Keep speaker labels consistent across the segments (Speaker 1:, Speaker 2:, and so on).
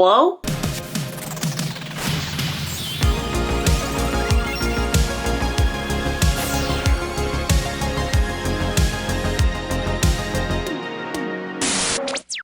Speaker 1: Hello?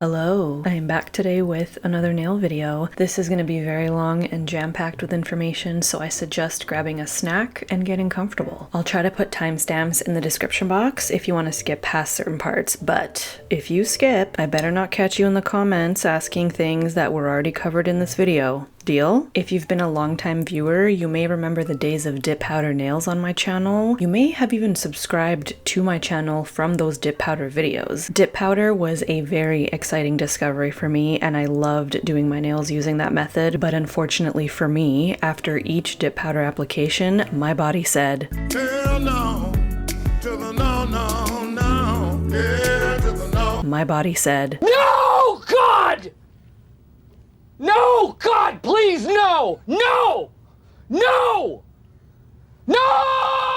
Speaker 2: Hello, I am back today with another nail video. This is going to be very long and jam-packed with information, so I suggest grabbing a snack and getting comfortable. I'll try to put timestamps in the description box if you want to skip past certain parts, but if you skip, I better not catch you in the comments asking things that were already covered in this video. Deal? If you've been a longtime viewer, you may remember the days of dip powder nails on my channel. You may have even subscribed to my channel from those dip powder videos. Dip powder was a very exciting discovery for me, and I loved doing my nails using that method, but unfortunately for me, after each dip powder application, my body said, "Hell no, to the no, no, no, yeah, to the no." My body said, "No, God! No! God, please, no! No! No! No!"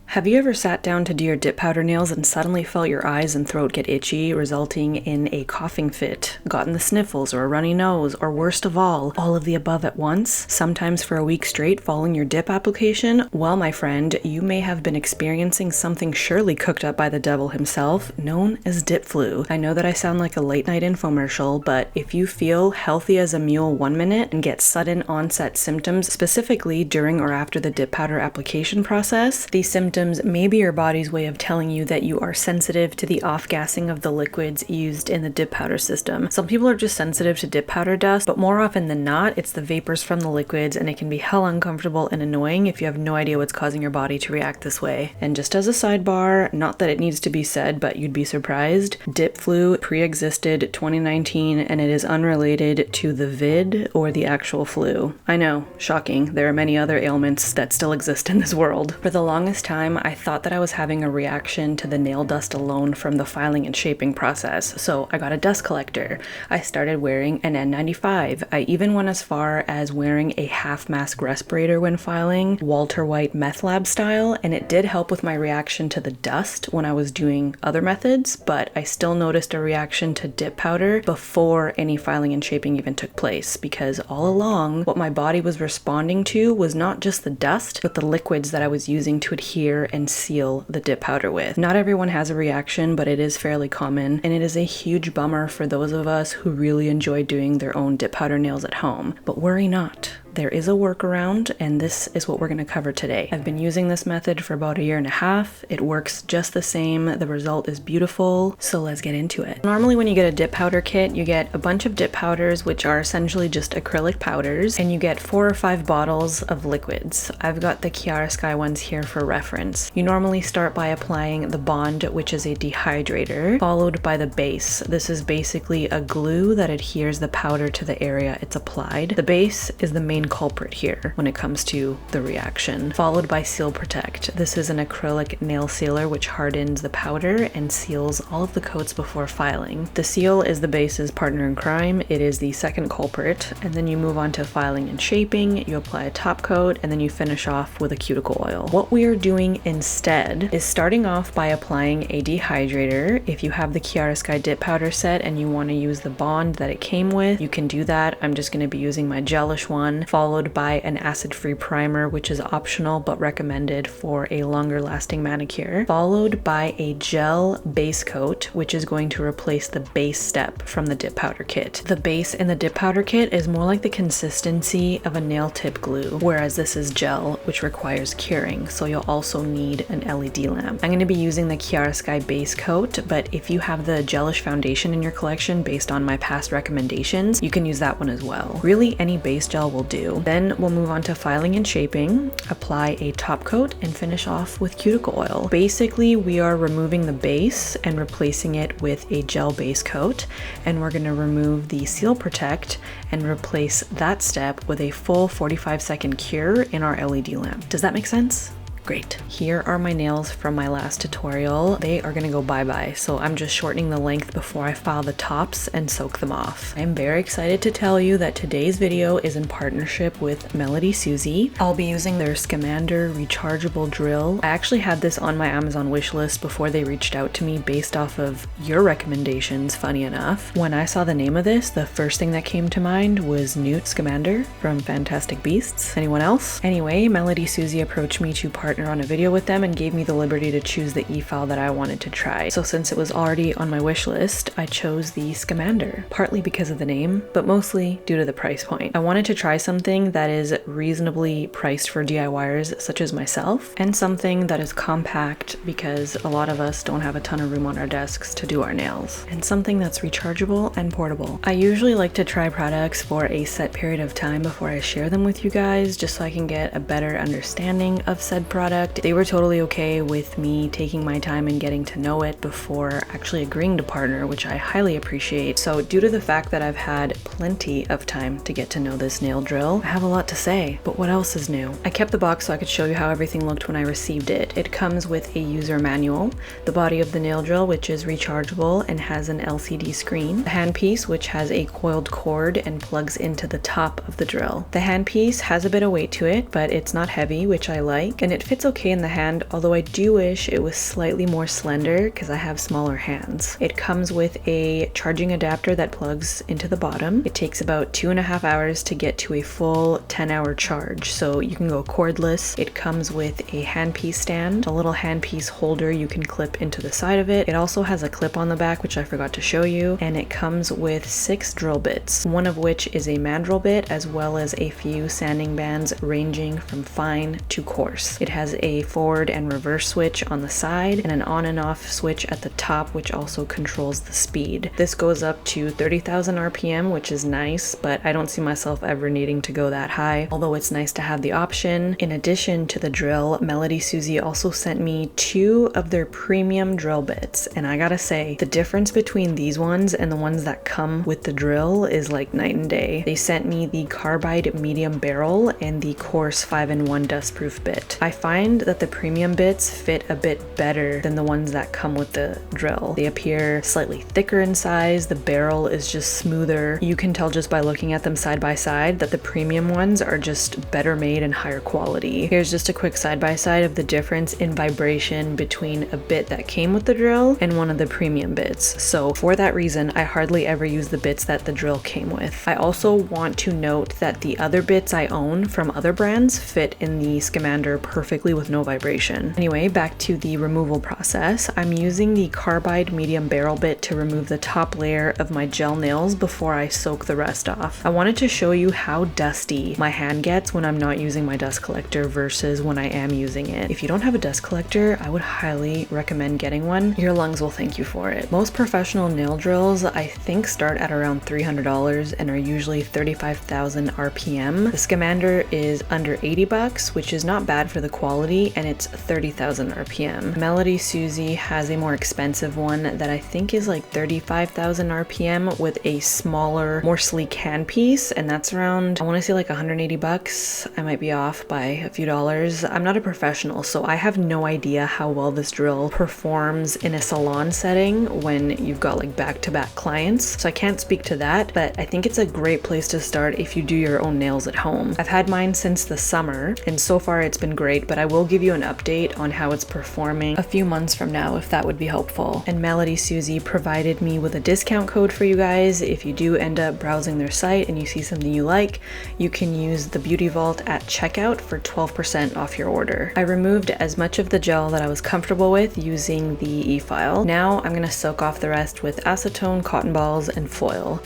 Speaker 2: Have you ever sat down to do your dip powder nails and suddenly felt your eyes and throat get itchy, resulting in a coughing fit, gotten the sniffles or a runny nose, or worst of all of the above at once, sometimes for a week straight following your dip application? Well, my friend, you may have been experiencing something surely cooked up by the devil himself, known as dip flu. I know that I sound like a late night infomercial, but if you feel healthy as a mule 1 minute and get sudden onset symptoms, specifically during or after the dip powder application process, these symptoms may be your body's way of telling you that you are sensitive to the off-gassing of the liquids used in the dip powder system. Some people are just sensitive to dip powder dust, but more often than not, it's the vapors from the liquids, and it can be hell uncomfortable and annoying if you have no idea what's causing your body to react this way. And just as a sidebar, not that it needs to be said, but you'd be surprised, dip flu pre-existed 2019, and it is unrelated to the vid or the actual flu. I know, shocking. There are many other ailments that still exist in this world. For the longest time, I thought that I was having a reaction to the nail dust alone from the filing and shaping process, so I got a dust collector. I started wearing an N95. I even went as far as wearing a half mask respirator when filing, Walter White meth lab style, and it did help with my reaction to the dust when I was doing other methods, but I still noticed a reaction to dip powder before any filing and shaping even took place, because all along, what my body was responding to was not just the dust, but the liquids that I was using to adhere and seal the dip powder with. Not everyone has a reaction, but it is fairly common, and it is a huge bummer for those of us who really enjoy doing their own dip powder nails at home. But worry not. There is a workaround, and this is what we're going to cover today. I've been using this method for about 1.5 years. It works just the same. The result is beautiful, so let's get into it. Normally when you get a dip powder kit, you get a bunch of dip powders, which are essentially just acrylic powders, and you get 4 or 5 bottles of liquids. I've got the Kiara Sky ones here for reference. You normally start by applying the Bond, which is a dehydrator, followed by the base. This is basically a glue that adheres the powder to the area it's applied. The base is the main culprit here when it comes to the reaction, followed by Seal Protect. This is an acrylic nail sealer which hardens the powder and seals all of the coats before filing. The seal is the base's partner in crime. It is the second culprit, and then you move on to filing and shaping. You apply a top coat, and then you finish off with a cuticle oil. What we are doing instead is starting off by applying a dehydrator. If you have the Kiara Sky dip powder set and you want to use the Bond that it came with, you can do that. I'm just going to be using my Gelish one, followed by an acid-free primer, which is optional but recommended for a longer lasting manicure, followed by a gel base coat, which is going to replace the base step from the dip powder kit. The base in the dip powder kit is more like the consistency of a nail tip glue, whereas this is gel, which requires curing, so you'll also need an LED lamp. I'm going to be using the Kiara Sky base coat, but if you have the Gelish Foundation in your collection based on my past recommendations, you can use that one as well. Really, any base gel will do. Then we'll move on to filing and shaping, apply a top coat, and finish off with cuticle oil. Basically, we are removing the base and replacing it with a gel base coat, and we're going to remove the Seal Protect and replace that step with a full 45-second cure in our LED lamp. Does that make sense? Great. Here are my nails from my last tutorial. They are gonna go bye-bye, so I'm just shortening the length before I file the tops and soak them off. I'm very excited to tell you that today's video is in partnership with MelodySusie. I'll be using their Scamander rechargeable drill. I actually had this on my Amazon wish list before they reached out to me based off of your recommendations, funny enough. When I saw the name of this, the first thing that came to mind was Newt Scamander from Fantastic Beasts. Anyone else? Anyway, MelodySusie approached me to partner on a video with them and gave me the liberty to choose the e-file that I wanted to try. So since it was already on my wish list, I chose the Scamander, partly because of the name, but mostly due to the price point. I wanted to try something that is reasonably priced for DIYers such as myself, and something that is compact because a lot of us don't have a ton of room on our desks to do our nails, and something that's rechargeable and portable. I usually like to try products for a set period of time before I share them with you guys, just so I can get a better understanding of said product. They were totally okay with me taking my time and getting to know it before actually agreeing to partner, which I highly appreciate. So due to the fact that I've had plenty of time to get to know this nail drill, I have a lot to say. But what else is new? I kept the box so I could show you how everything looked when I received it. It comes with a user manual, the body of the nail drill, which is rechargeable and has an LCD screen, the handpiece, which has a coiled cord and plugs into the top of the drill. The handpiece has a bit of weight to it, but it's not heavy, which I like, and it fits okay in the hand, although I do wish it was slightly more slender because I have smaller hands. It comes with a charging adapter that plugs into the bottom. It takes about 2.5 hours to get to a full 10-hour charge, so you can go cordless. It comes with a handpiece stand, a little handpiece holder you can clip into the side of it. It also has a clip on the back, which I forgot to show you, and it comes with 6 drill bits, one of which is a mandrel bit, as well as a few sanding bands ranging from fine to coarse. It has a forward and reverse switch on the side and an on and off switch at the top, which also controls the speed. This goes up to 30,000 RPM, which is nice, but I don't see myself ever needing to go that high, although it's nice to have the option. In addition to the drill, MelodySusie also sent me 2 of their premium drill bits, and I gotta say, the difference between these ones and the ones that come with the drill is like night and day. They sent me the Carbide medium barrel and the Coarse 5-in-1 dustproof bit. I find that the premium bits fit a bit better than the ones that come with the drill. They appear slightly thicker in size, the barrel is just smoother. You can tell just by looking at them side by side that the premium ones are just better made and higher quality. Here's just a quick side by side of the difference in vibration between a bit that came with the drill and one of the premium bits. So for that reason, I hardly ever use the bits that the drill came with. I also want to note that the other bits I own from other brands fit in the Scamander perfectly with no vibration. Anyway, back to the removal process. I'm using the Carbide medium barrel bit to remove the top layer of my gel nails before I soak the rest off. I wanted to show you how dusty my hand gets when I'm not using my dust collector versus when I am using it. If you don't have a dust collector, I would highly recommend getting one. Your lungs will thank you for it. Most professional nail drills, I think, start at around $300 and are usually 35,000 RPM. The Scamander is under 80 bucks, which is not bad for the quality, and it's 30,000 RPM. MelodySusie has a more expensive one that I think is like 35,000 RPM with a smaller, more sleek handpiece, and that's around, I want to say like 180 bucks. I might be off by a few dollars. I'm not a professional, so I have no idea how well this drill performs in a salon setting when you've got like back-to-back clients, so I can't speak to that, but I think it's a great place to start if you do your own nails at home. I've had mine since the summer, and so far it's been great, but I will give you an update on how it's performing a few months from now if that would be helpful. And MelodySusie provided me with a discount code for you guys. If you do end up browsing their site and you see something you like, you can use the Beauty Vault at checkout for 12% off your order. I removed as much of the gel that I was comfortable with using the e-file. Now I'm gonna soak off the rest with acetone, cotton balls, and foil.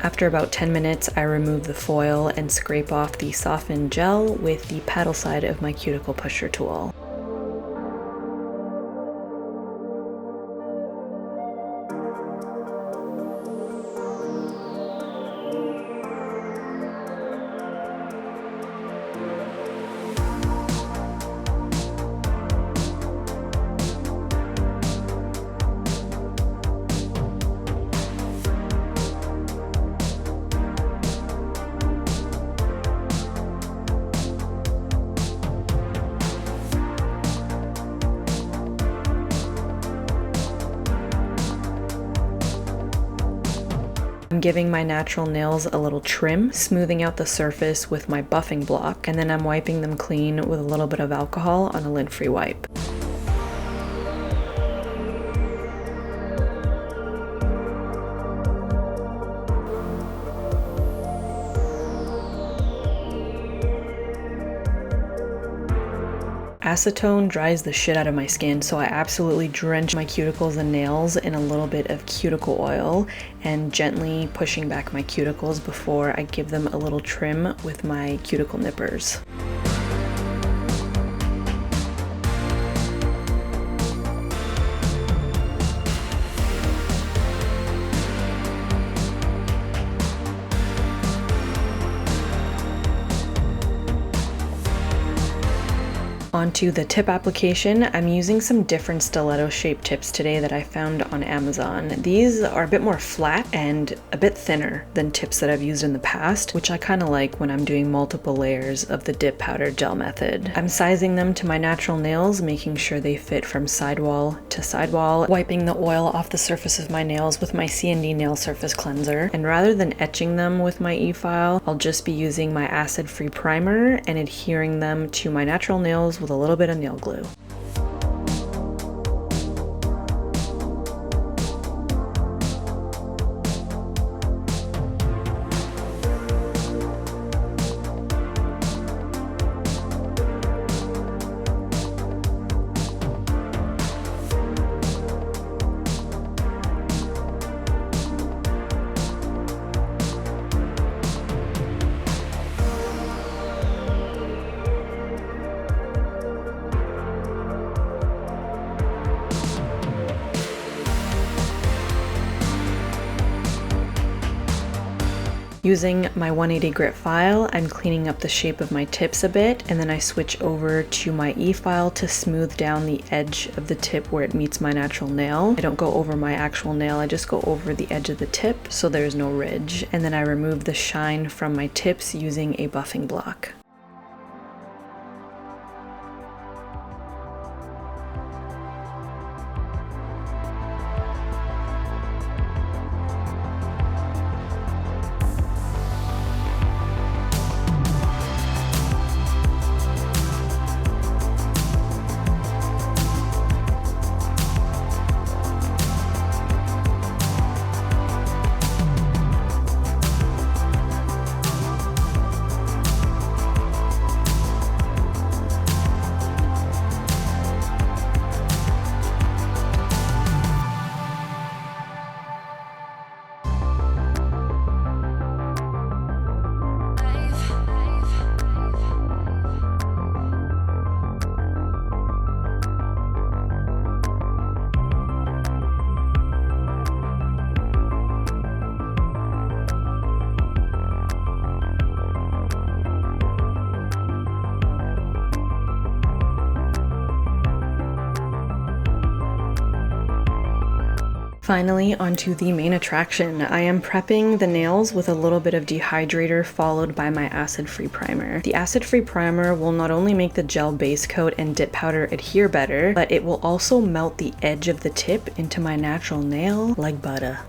Speaker 2: After about 10 minutes, I remove the foil and scrape off the softened gel with the paddle side of my cuticle pusher tool. I'm giving my natural nails a little trim, smoothing out the surface with my buffing block, and then I'm wiping them clean with a little bit of alcohol on a lint-free wipe. Acetone dries the shit out of my skin, so I absolutely drench my cuticles and nails in a little bit of cuticle oil and gently pushing back my cuticles before I give them a little trim with my cuticle nippers. Onto the tip application, I'm using some different stiletto shaped tips today that I found on Amazon. These are a bit more flat and a bit thinner than tips that I've used in the past, which I kind of like when I'm doing multiple layers of the dip powder gel method. I'm sizing them to my natural nails, making sure they fit from sidewall to sidewall, wiping the oil off the surface of my nails with my CND nail surface cleanser, and rather than etching them with my e-file, I'll just be using my acid-free primer and adhering them to my natural nails with a little bit of nail glue. Using my 180 grit file, I'm cleaning up the shape of my tips a bit, and then I switch over to my e-file to smooth down the edge of the tip where it meets my natural nail. I don't go over my actual nail, I just go over the edge of the tip so there's no ridge, and then I remove the shine from my tips using a buffing block. Finally, onto the main attraction. I am prepping the nails with a little bit of dehydrator followed by my acid-free primer. The acid-free primer will not only make the gel base coat and dip powder adhere better, but it will also melt the edge of the tip into my natural nail like butter.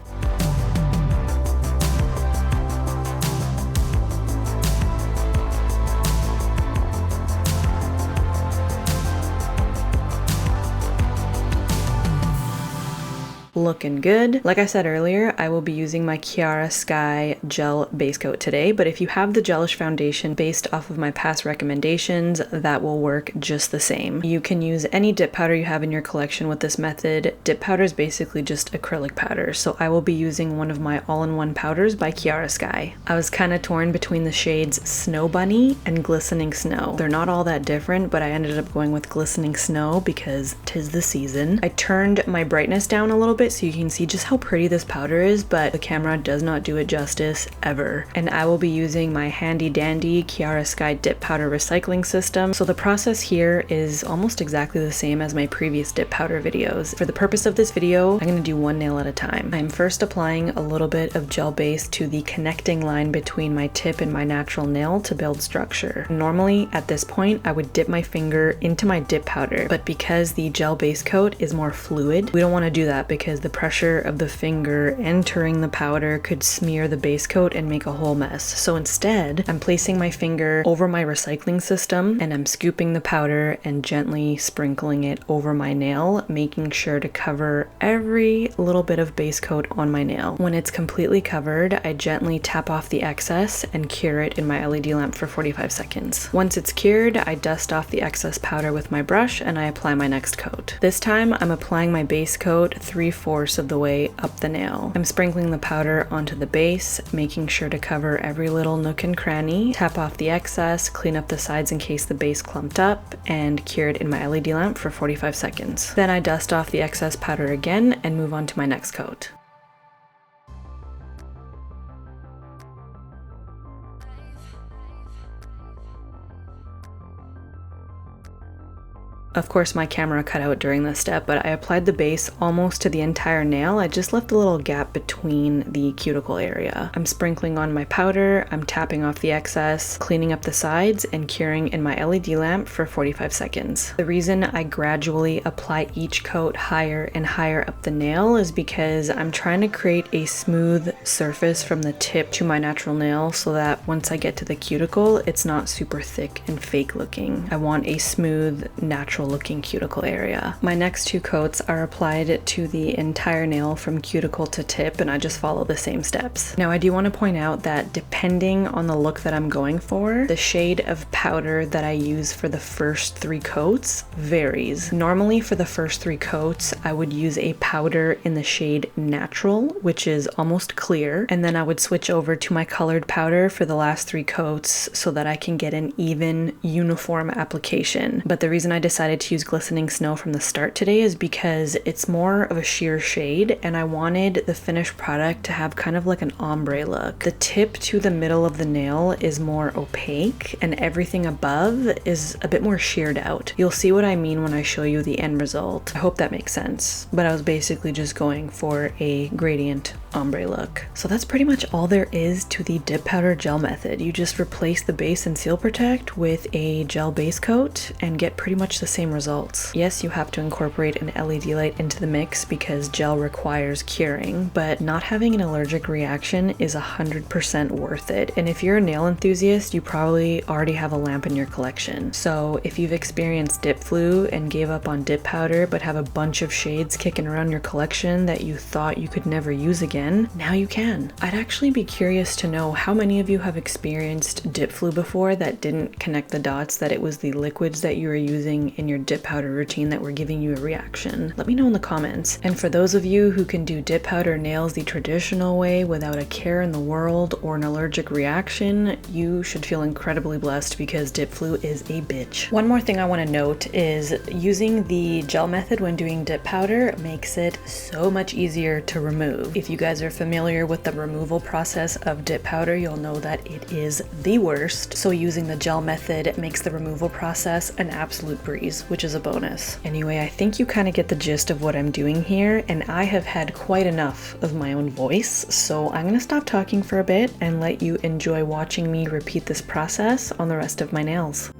Speaker 2: Looking good. Like I said earlier, I will be using my Kiara Sky Gel Base Coat today, but if you have the Gelish Foundation based off of my past recommendations, that will work just the same. You can use any dip powder you have in your collection with this method. Dip powder is basically just acrylic powder, so I will be using one of my all-in-one powders by Kiara Sky. I was kind of torn between the shades Snow Bunny and Glistening Snow. They're not all that different, but I ended up going with Glistening Snow because 'tis the season. I turned my brightness down a little bit so you can see just how pretty this powder is, but the camera does not do it justice ever. And I will be using my handy dandy Kiara Sky dip powder recycling system. So the process here is almost exactly the same as my previous dip powder videos. For the purpose of this video, I'm going to do one nail at a time. I'm first applying a little bit of gel base to the connecting line between my tip and my natural nail to build structure. Normally at this point I would dip my finger into my dip powder, but because the gel base coat is more fluid, we don't want to do that because because the pressure of the finger entering the powder could smear the base coat and make a whole mess. So instead, I'm placing my finger over my recycling system and I'm scooping the powder and gently sprinkling it over my nail, making sure to cover every little bit of base coat on my nail. When it's completely covered, I gently tap off the excess and cure it in my LED lamp for 45 seconds. Once it's cured, I dust off the excess powder with my brush and I apply my next coat. This time, I'm applying my base coat 3/4 of the way up the nail. I'm sprinkling the powder onto the base, making sure to cover every little nook and cranny, tap off the excess, clean up the sides in case the base clumped up, and cure it in my LED lamp for 45 seconds. Then I dust off the excess powder again and move on to my next coat. Of course, my camera cut out during this step, but I applied the base almost to the entire nail. I just left a little gap between the cuticle area. I'm sprinkling on my powder, I'm tapping off the excess, cleaning up the sides, and curing in my LED lamp for 45 seconds. The reason I gradually apply each coat higher and higher up the nail is because I'm trying to create a smooth surface from the tip to my natural nail so that once I get to the cuticle, it's not super thick and fake looking. I want a smooth, natural looking cuticle area. My next two coats are applied to the entire nail from cuticle to tip, and I just follow the same steps. Now I do want to point out that depending on the look that I'm going for, the shade of powder that I use for the first 3 coats varies. Normally for the first 3 coats, I would use a powder in the shade Natural, which is almost clear, and then I would switch over to my colored powder for the last 3 coats so that I can get an even, uniform application. But the reason I decided to use Glistening Snow from the start today is because it's more of a sheer shade and I wanted the finished product to have kind of like an ombre look. The tip to the middle of the nail is more opaque and everything above is a bit more sheared out. You'll see what I mean when I show you the end result. I hope that makes sense, but I was basically just going for a gradient ombre look. So that's pretty much all there is to the dip powder gel method. You just replace the base and seal protect with a gel base coat and get pretty much the same results. Yes, you have to incorporate an LED light into the mix because gel requires curing, but not having an allergic reaction is 100% worth it. And if you're a nail enthusiast, you probably already have a lamp in your collection. So if you've experienced dip flu and gave up on dip powder but have a bunch of shades kicking around your collection that you thought you could never use again, now you can. I'd actually be curious to know how many of you have experienced dip flu before that didn't connect the dots that it was the liquids that you were using in your dip powder routine that were giving you a reaction. Let me know in the comments. And for those of you who can do dip powder nails the traditional way without a care in the world or an allergic reaction, you should feel incredibly blessed because dip flu is a bitch. One more thing I want to note is using the gel method when doing dip powder makes it so much easier to remove. If you guys are familiar with the removal process of dip powder, you'll know that it is the worst. So using the gel method makes the removal process an absolute breeze, which is a bonus. Anyway, I think you kind of get the gist of what I'm doing here, and I have had quite enough of my own voice, so I'm gonna stop talking for a bit and let you enjoy watching me repeat this process on the rest of my nails.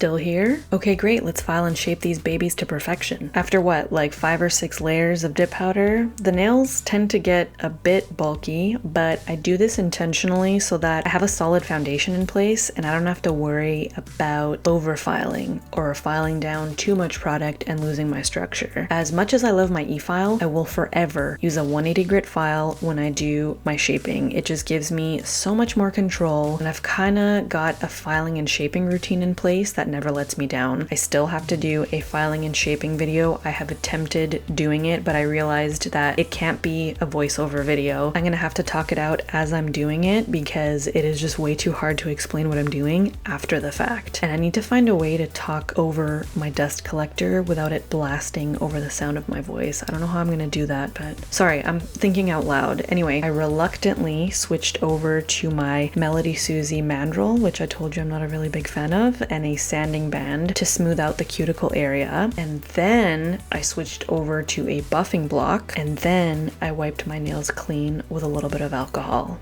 Speaker 2: Still here? Okay, great, let's file and shape these babies to perfection. After what, like 5 or 6 layers of dip powder? The nails tend to get a bit bulky, but I do this intentionally so that I have a solid foundation in place and I don't have to worry about over-filing or filing down too much product and losing my structure. As much as I love my e-file, I will forever use a 180 grit file when I do my shaping. It just gives me so much more control, and I've kind of got a filing and shaping routine in place that never lets me down. I still have to do a filing and shaping video. I have attempted doing it, but I realized that it can't be a voiceover video. I'm gonna have to talk it out as I'm doing it because it is just way too hard to explain what I'm doing after the fact. And I need to find a way to talk over my dust collector without it blasting over the sound of my voice. I don't know how I'm gonna do that, but sorry, I'm thinking out loud. Anyway, I reluctantly switched over to my MelodySusie mandrel, which I told you I'm not a really big fan of, and a sanding band to smooth out the cuticle area. And then I switched over to a buffing block, and then I wiped my nails clean with a little bit of alcohol.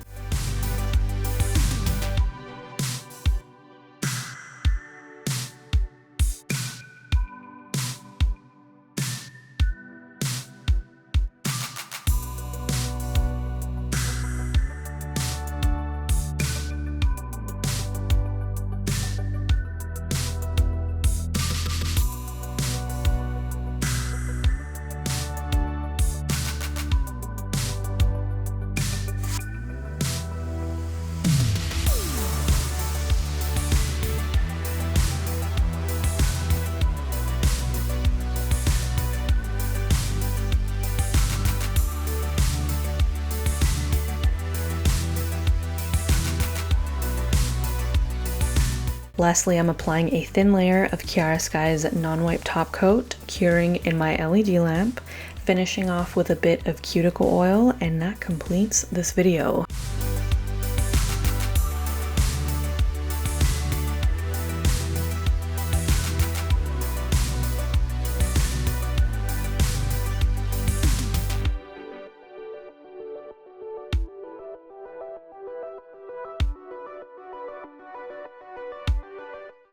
Speaker 2: Lastly, I'm applying a thin layer of Kiara Sky's non-wipe top coat, curing in my LED lamp, finishing off with a bit of cuticle oil, and that completes this video.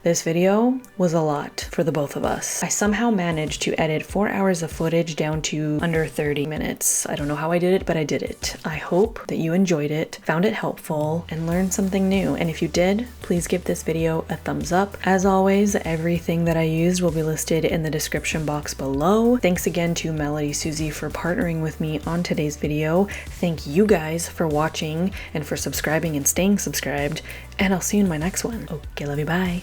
Speaker 2: This video was a lot for the both of us. I somehow managed to edit 4 hours of footage down to under 30 minutes. I don't know how I did it, but I did it. I hope that you enjoyed it, found it helpful, and learned something new. And if you did, please give this video a thumbs up. As always, everything that I used will be listed in the description box below. Thanks again to MelodySusie for partnering with me on today's video. Thank you guys for watching and for subscribing and staying subscribed. And I'll see you in my next one. Okay, love you, bye.